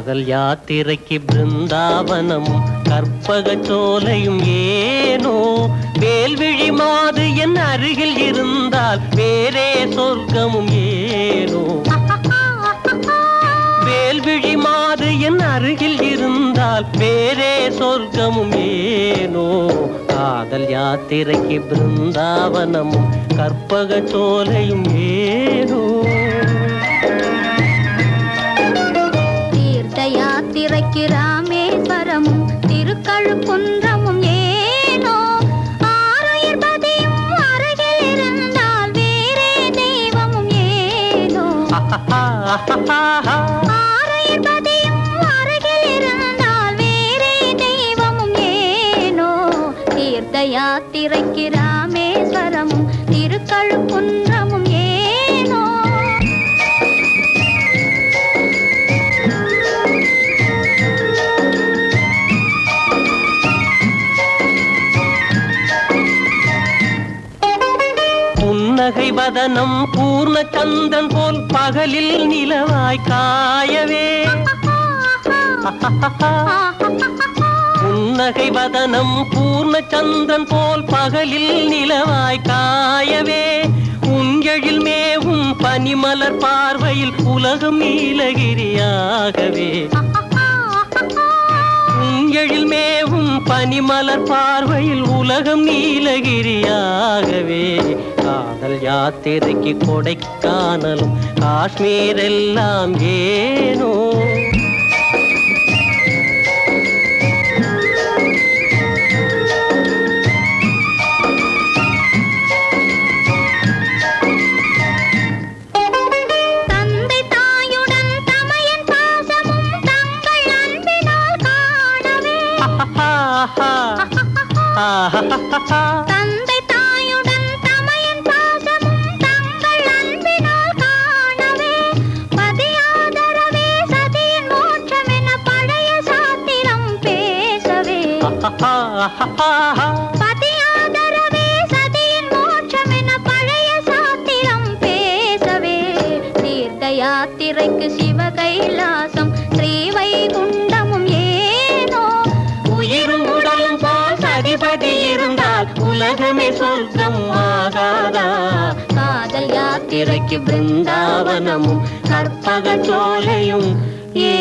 காதல் யாத்திரைக்கு பிருந்தாவனமும் கற்பக சோலையும் ஏனோ வேல்விழி மாது என் அருகில் இருந்தால் வேறே சொர்க்கமும் ஏனோ வேல்விழி மாது என் அருகில் இருந்தால் வேறே சொர்க்கமும் ஏனோ காதல் யாத்திரைக்கு பிருந்தாவனமும் கற்பக சோலையும் ஏனோ தீர்த்த யாத்திரைக்கு ராமேஸ்வரமும் திருக்கழுக்குன்றமும் ஏனோ ஆருயிர் பதியும் அருகில் இருந்தால் வேறே தெய்வமும் ஏனோ ஆருயிர் பதியும் அருகில் இருந்தால் வேறே தெய்வமும் ஏனோ தீர்த்த யாத்திரைக்கு ராமேஸ்வரமும் திருக்கழுக்குன்றமும் ஏனோ புன்னகை வதனம் பூர்ண சந்திரன் போல் பகலில் நிலவாய் காயவே புன்னகை வதனம் பூர்ண சந்திரன் போல் பகலில் நிலவாய் காயவே உஞ்செழில் மேவும் பனிமலர் பார்வையில் உலகம் நீலகிரியாகவே உஞ்செழில் மேவும் பனிமலர் பார்வையில் உலகம் நீலகிரியாகவே காதல் யாத்திரைக்கு கொடைக்கானலும் காஷ்மீர் எல்லாம் ஏனோ தந்தை தாயுடன் தமையன் பாசமும் தங்கள் அன்பினால் காணவே தந்தை தாயுடன் தமையன் பாசமும் தங்கள் அன்பினால் காணவே பதியாதரவே சதியின் மோட்சம் என பழைய சாத்திரம் பேசவே பதியாதரவே சதியின் மோட்சம் என பழைய சாத்திரம் பேசவே தீர்த்த யாத்திரைக்கு சிவகைலாசம் ஸ்ரீவைகுண்டமும் ஏனோ உயிரும் உடலும் போல் சதிபதி இருந்தால் உலகமே சொர்க்கம் ஆகாதா காதல் யாத்திரைக்கு பிருந்தாவனமும் கற்பக சோலையும் ஏ